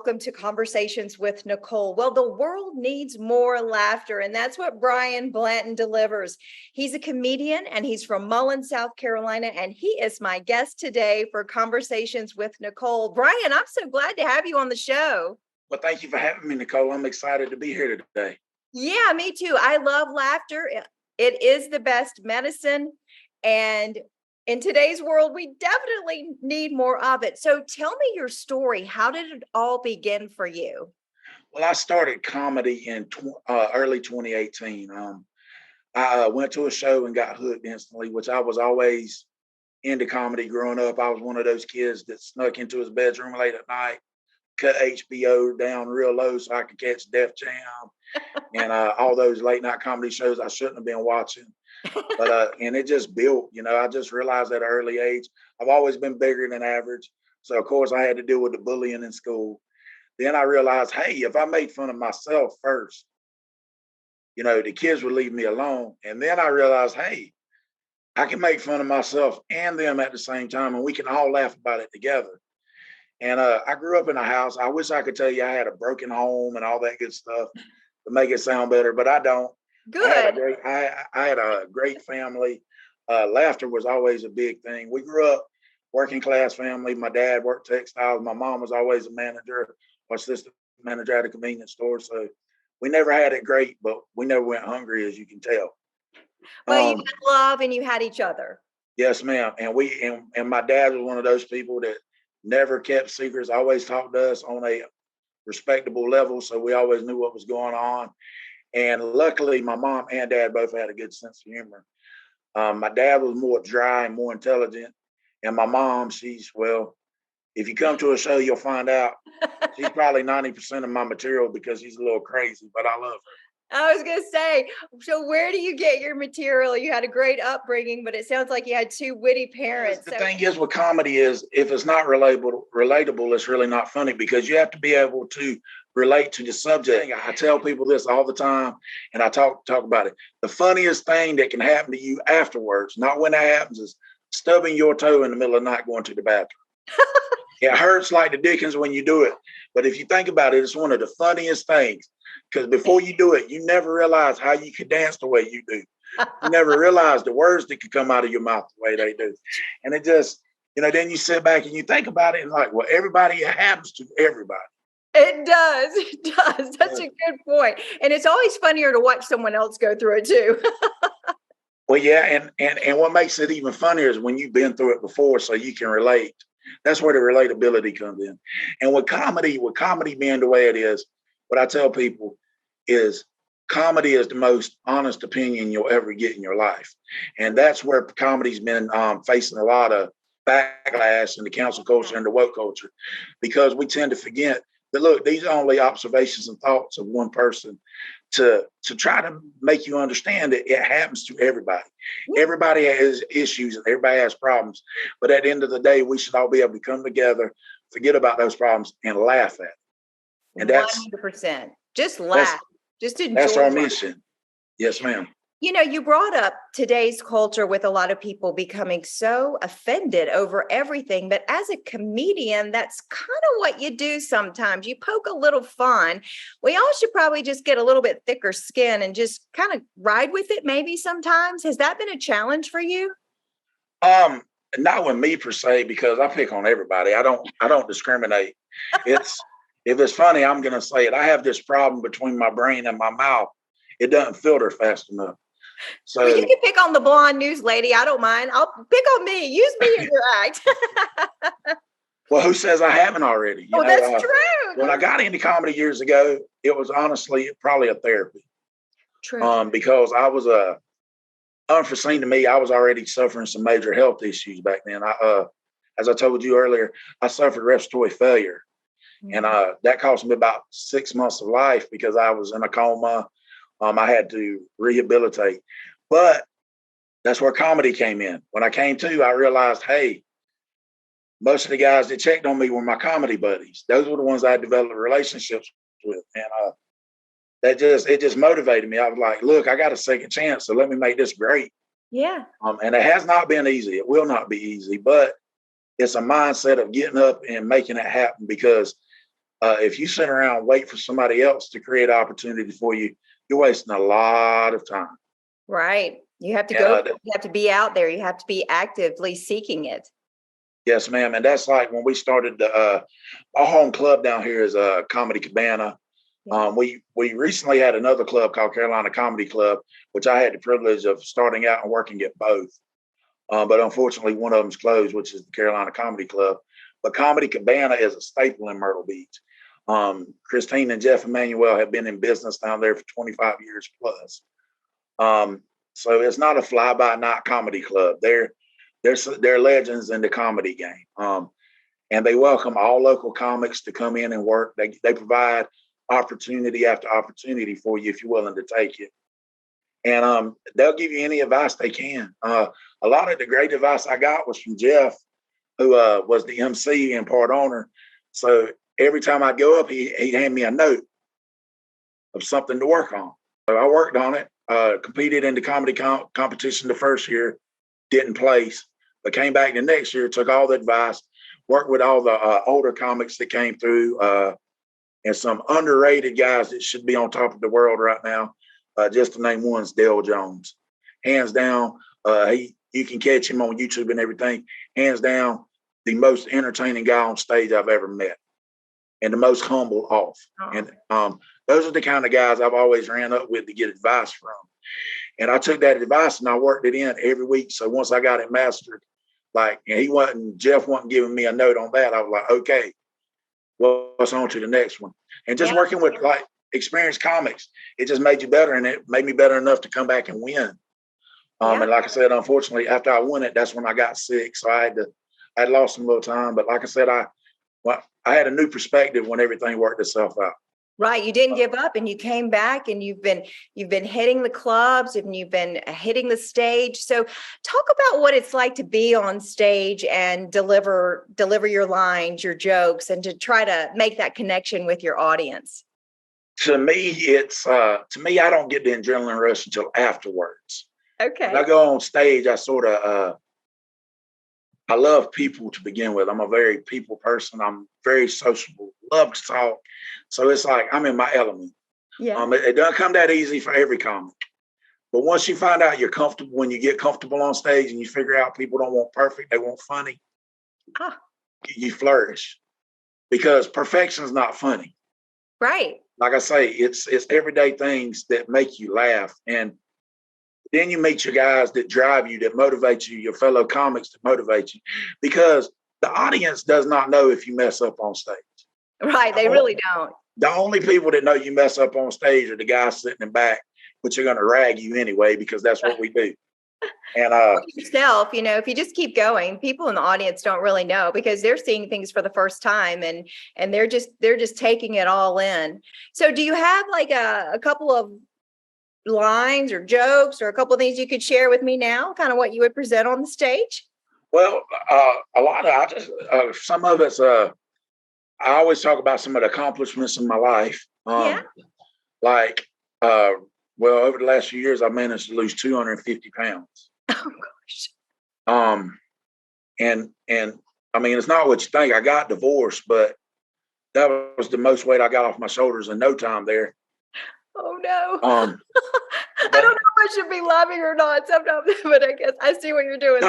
welcome to Conversations with Nicole. Well, the world needs more laughter, and that's what Brian Blanton delivers. He's a comedian, and he's from Mullen, South Carolina, and he is my guest today for Conversations with Nicole. Brian, I'm so glad to have you on the show. Well, thank you for having me, Nicole. I'm excited to be here today. Yeah, me too. I love laughter. It is the best medicine, and in today's world, we definitely need more of it. So tell me your story. How did it all begin for you? Well, I started comedy in early 2018. I went to a show and got hooked instantly, which I was always into comedy growing up. I was one of those kids that snuck into his bedroom late at night, cut HBO down real low so I could catch Def Jam and all those late night comedy shows I shouldn't have been watching. But and it just built, I just realized at an early age, I've always been bigger than average. So of course I had to deal with the bullying in school. Then I realized, hey, if I made fun of myself first, the kids would leave me alone. And then I realized, hey, I can make fun of myself and them at the same time, and we can all laugh about it together. And I grew up in a house. I wish I could tell you I had a broken home and all that good stuff to make it sound better, but I don't. Good. I had a great family. Laughter was always a big thing. We grew up working class family. My dad worked textiles. My mom was always a manager or assistant manager at a convenience store. So we never had it great, but we never went hungry, as you can tell. Well, you had love and you had each other. Yes, ma'am. And my dad was one of those people that never kept secrets, always talked to us on a respectable level. So we always knew what was going on. And luckily, my mom and dad both had a good sense of humor. My dad was more dry and more intelligent. And my mom, if you come to a show, you'll find out she's probably 90% of my material because she's a little crazy, but I love her. I was going to say, so where do you get your material? You had a great upbringing, but it sounds like you had two witty parents. The thing is with comedy is if it's not relatable, it's really not funny because you have to be able to relate to the subject. I tell people this all the time, and I talk about it. The funniest thing that can happen to you afterwards, not when that happens, is stubbing your toe in the middle of the night going to the bathroom. It hurts like the dickens when you do it. But if you think about it, it's one of the funniest things because before you do it, you never realize how you could dance the way you do. You never realize the words that could come out of your mouth the way they do. And it just, then you sit back and you think about it and like, well, it happens to everybody. It does. It does. That's a good point. And it's always funnier to watch someone else go through it too. Well, yeah. And what makes it even funnier is when you've been through it before so you can relate. That's where the relatability comes in. And with comedy being the way it is, what I tell people is comedy is the most honest opinion you'll ever get in your life. And that's where comedy's been facing a lot of backlash in the cancel culture and the woke culture, because we tend to forget that, look, these are only observations and thoughts of one person to try to make you understand that it happens to everybody. Everybody has issues and everybody has problems. But at the end of the day, we should all be able to come together, forget about those problems and laugh at it. And that's 100%. Just laugh. Just enjoy. That's our mission. Yes, ma'am. You brought up today's culture with a lot of people becoming so offended over everything. But as a comedian, that's kind of what you do sometimes. You poke a little fun. We all should probably just get a little bit thicker skin and just kind of ride with it maybe sometimes. Has that been a challenge for you? Not with me per se, because I pick on everybody. I don't discriminate. If it's funny, I'm going to say it. I have this problem between my brain and my mouth. It doesn't filter fast enough. So you can pick on the blonde news lady. I don't mind. I'll pick on me. Use me in your act. Well, who says I haven't already? That's true. When I got into comedy years ago, it was honestly probably a therapy. True. Because I was unforeseen to me. I was already suffering some major health issues back then. As I told you earlier, I suffered respiratory failure, and that cost me about 6 months of life because I was in a coma. I had to rehabilitate, but that's where comedy came in. When I came to, I realized, hey, most of the guys that checked on me were my comedy buddies. Those were the ones I developed relationships with. And it just motivated me. I was like, look, I got a second chance, so let me make this great. Yeah. And it has not been easy. It will not be easy, but it's a mindset of getting up and making it happen, because If you sit around and wait for somebody else to create opportunity for you, you're wasting a lot of time. Right. You have to And, go, you have to be out there. You have to be actively seeking it. yes, ma'am. And that's like when we started our home club down here is Comedy Cabana. Yeah. We recently had another club called Carolina Comedy Club, which I had the privilege of starting out and working at both. But unfortunately, one of them's closed, which is the Carolina Comedy Club. But Comedy Cabana is a staple in Myrtle Beach. Christine and Jeff Emanuel have been in business down there for 25 years plus. So it's not a fly-by-night comedy club. They're legends in the comedy game. And they welcome all local comics to come in and work. They provide opportunity after opportunity for you if you're willing to take it. And they'll give you any advice they can. A lot of the great advice I got was from Jeff, who was the MC and part owner. So every time I go up, he'd hand me a note of something to work on. So I worked on it, competed in the comedy competition the first year, didn't place, but came back the next year, took all the advice, worked with all the older comics that came through, and some underrated guys that should be on top of the world right now. Just to name one's Dale Jones. Hands down, you can catch him on YouTube and everything. Hands down, the most entertaining guy on stage I've ever met, and the most humble off. Oh. And those are the kind of guys I've always ran up with to get advice from. And I took that advice and I worked it in every week. So once I got it mastered, Jeff wasn't giving me a note on that. I was like, okay, what's on to the next one? And just working with experienced comics, it just made you better, and it made me better enough to come back and win. And like I said, unfortunately, after I won it, that's when I got sick, so I had lost some little time. But like I said, I had a new perspective when everything worked itself out. Right, you didn't give up, and you came back, and you've been hitting the clubs, and you've been hitting the stage. So, talk about what it's like to be on stage and deliver your lines, your jokes, and to try to make that connection with your audience. To me, I don't get the adrenaline rush until afterwards. Okay. When I go on stage, I sort of, I love people to begin with. I'm a very people person. I'm very sociable, love to talk. So it's like I'm in my element. Yeah. It doesn't come that easy for every comic. But once you find out you're comfortable, when you get comfortable on stage and you figure out people don't want perfect, they want funny, you flourish. Because perfection is not funny. Right. Like I say, it's everyday things that make you laugh. And then you meet your guys that drive you, that motivate you, your fellow comics that motivate you. Because the audience does not know if you mess up on stage. Right, they really don't. The only people that know you mess up on stage are the guys sitting in back, which are going to rag you anyway, because that's what we do. And yourself, if you just keep going, people in the audience don't really know, because they're seeing things for the first time, and they're just taking it all in. So do you have like a couple of lines or jokes or a couple of things you could share with me now, kind of what you would present on the stage? Well, a lot of some of it's I always talk about some of the accomplishments in my life. Over the last few years, I managed to lose 250 pounds. Oh gosh. And I mean, it's not what you think. I got divorced, but that was the most weight I got off my shoulders in no time there. Oh no. I don't know if I should be laughing or not sometimes, but I guess I see what you're doing.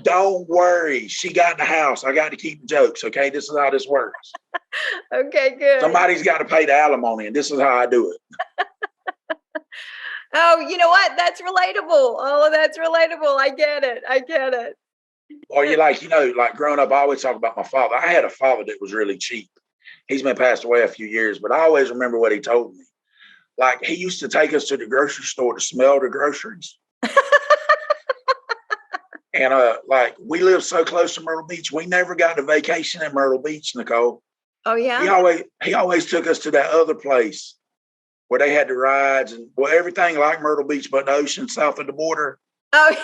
Don't worry. She got in the house. I got to keep the jokes. Okay. This is how this works. Okay, good. Somebody's got to pay the alimony, and this is how I do it. Oh, you know what? That's relatable. Oh, that's relatable. I get it. Or like growing up, I always talk about my father. I had a father that was really cheap. He's been passed away a few years, but I always remember what he told me. Like, he used to take us to the grocery store to smell the groceries. And we live so close to Myrtle Beach, we never got to vacation in Myrtle Beach, Nicole. Oh yeah. He always took us to that other place where they had the rides and everything like Myrtle Beach, but the ocean south of the border. Oh,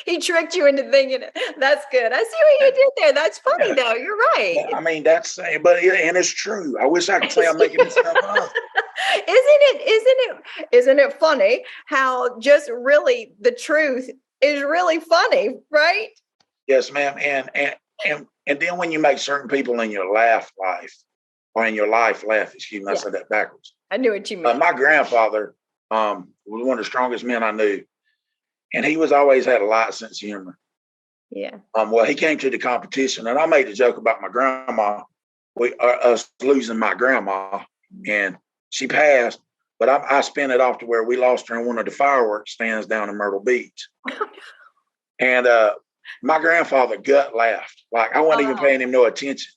he tricked you into thinking it. That's good. I see what you did there. That's funny though. You're right. I mean, and it's true. I wish I could say I'm making this stuff up. Isn't it funny how just really the truth is really funny, right? Yes, ma'am. And And then when you make certain people in your life, excuse me, I Yeah, said that backwards. I knew what you meant. My grandfather was one of the strongest men I knew, and he was always had a lot of sense of humor. Yeah. Well, he came to the competition, and I made a joke about my grandma, us losing my grandma, and she passed. But I spin it off to where we lost her in one of the fireworks stands down in Myrtle Beach, and my grandfather gut laughed like I wasn't even paying him no attention,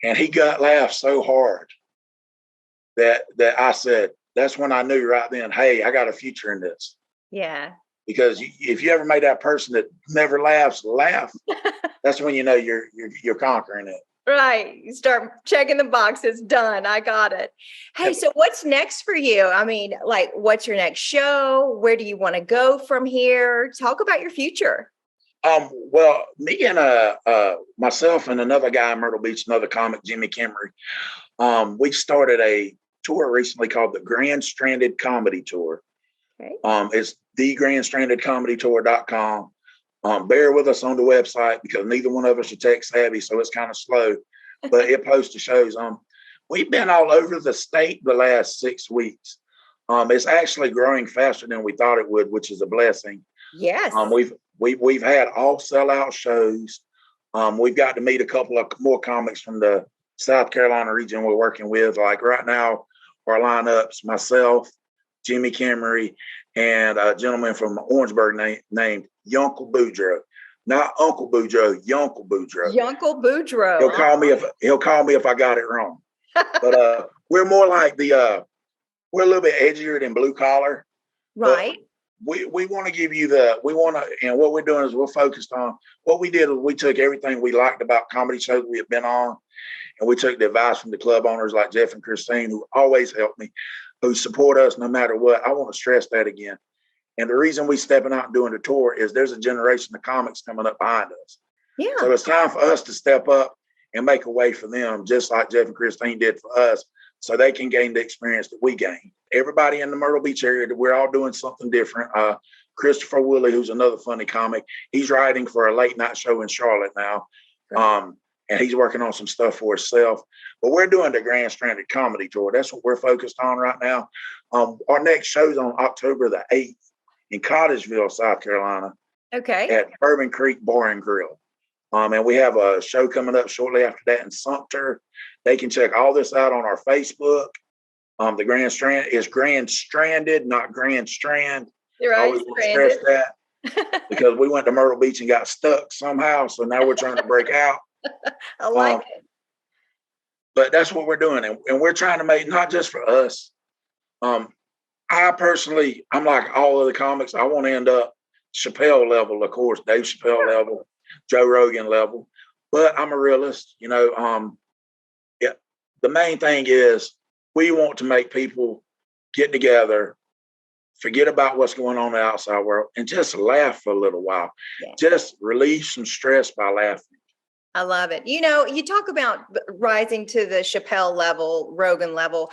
and he gut laughed so hard that I said, that's when I knew right then, hey, I got a future in this. Yeah. Because if you ever made that person that never laughs laugh, that's when you know you're conquering it. Right. You start checking the boxes. Done. I got it. Hey, so what's next for you? I mean, like, what's your next show? Where do you want to go from here? Talk about your future. Well, me and myself and another guy in Myrtle Beach, another comic, Jimmy Kimmery, we started a tour recently called the Grand Stranded Comedy Tour. Okay. It's thegrandstrandedcomedytour.com. Bear with us on the website because neither one of us are tech savvy, so it's kind of slow, but it posts the shows. We've been all over the state the last 6 weeks. It's actually growing faster than we thought it would, which is a blessing. Yes. We've had all sellout shows. We've got to meet a couple of more comics from the South Carolina region we're working with. Like right now, our lineups: myself, Jimmy Kimmery, and a gentleman from Orangeburg named Yuncle Boudreaux. Not Uncle Boudreaux, Yuncle Boudreaux. Yuncle Boudreaux. He'll call me if I got it wrong. But we're more like we're a little bit edgier than blue collar. Right. We want to give you and what we're doing is we're focused on what we did. We took everything we liked about comedy shows we had been on, and we took the advice from the club owners like Jeff and Christine, who always help me, who support us no matter what. I want to stress that again. And the reason we stepping out and doing the tour is there's a generation of comics coming up behind us. Yeah. So it's time for us to step up and make a way for them, just like Jeff and Christine did for us, so they can gain the experience that we gained. Everybody in the Myrtle Beach area, we're all doing something different. Christopher Woolley, who's another funny comic, he's writing for a late night show in Charlotte now. Right. And he's working on some stuff for himself. But we're doing the Grand Stranded Comedy Tour. That's what we're focused on right now. Our next show's on October the 8th in Cottageville, South Carolina. Okay. At Bourbon Creek Bar and Grill. And we have a show coming up shortly after that in Sumter. They can check all this out on our Facebook. The Grand Strand is Grand Stranded, not Grand Strand. You're right. I always want to stress that because we went to Myrtle Beach and got stuck somehow. So now we're trying to break out. I like it. But that's what we're doing. And we're trying to make, not just for us. I personally, I'm like all of the comics. I want to end up Chappelle level, of course, Dave Chappelle level, Joe Rogan level. But I'm a realist, Yeah, the main thing is we want to make people get together, forget about what's going on in the outside world, and just laugh for a little while. Yeah. Just relieve some stress by laughing. I love it. You talk about rising to the Chappelle level, Rogan level.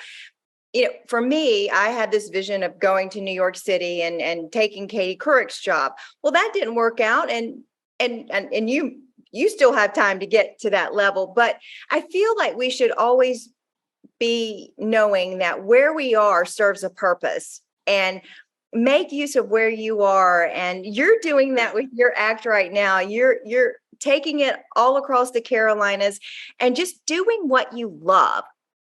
For me, I had this vision of going to New York City and taking Katie Couric's job. Well, that didn't work out. And you still have time to get to that level. But I feel like we should always be knowing that where we are serves a purpose, and make use of where you are. And you're doing that with your act right now. You're taking it all across the Carolinas and just doing what you love.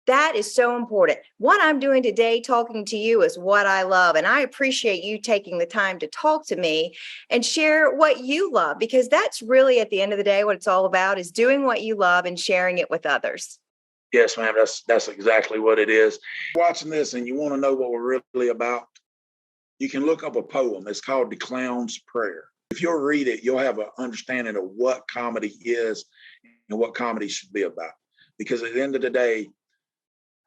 That is so important. What I'm doing today, talking to you, is what I love. And I appreciate you taking the time to talk to me and share what you love, because that's really, at the end of the day, what it's all about, is doing what you love and sharing it with others. Yes, ma'am. That's exactly what it is. Watching this and you want to know what we're really about, you can look up a poem. It's called The Clown's Prayer. If you'll read it, you'll have an understanding of what comedy is and what comedy should be about. Because at the end of the day,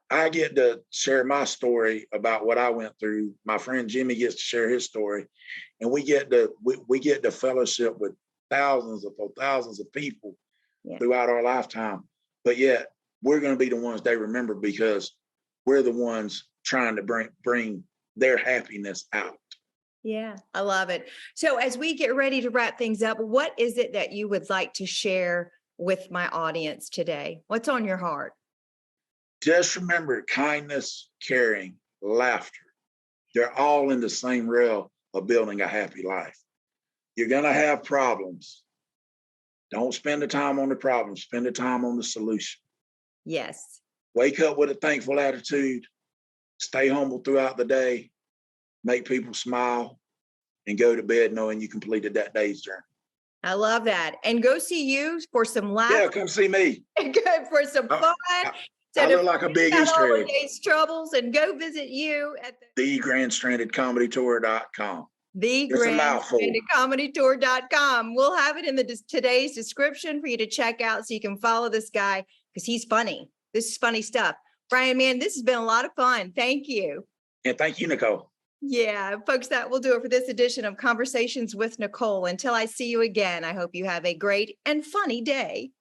I get to share my story about what I went through. My friend Jimmy gets to share his story, and we get to fellowship with thousands of people throughout our lifetime. But yet we're going to be the ones they remember because we're the ones trying to bring their happiness out. Yeah, I love it. So as we get ready to wrap things up, what is it that you would like to share with my audience today? What's on your heart? Just remember kindness, caring, laughter. They're all in the same realm of building a happy life. You're going to have problems. Don't spend the time on the problem, spend the time on the solution. Yes. Wake up with a thankful attitude, stay humble throughout the day, make people smile, and go to bed knowing you completed that day's journey. I love that. And go see you for some Yeah, laughter come see me. and go for some I, fun. I, So I to look like a big forget Easter all of egg. day's troubles and go visit you at the thegrandstrandedcomedytour.com. It's a mouthful. thegrandstrandedcomedytour.com. We'll have it in the today's description for you to check out so you can follow this guy because he's funny. This is funny stuff. Brian, man, this has been a lot of fun. Thank you. And thank you, Nicole. Yeah, folks, that will do it for this edition of Conversations with Nicole. Until I see you again, I hope you have a great and funny day.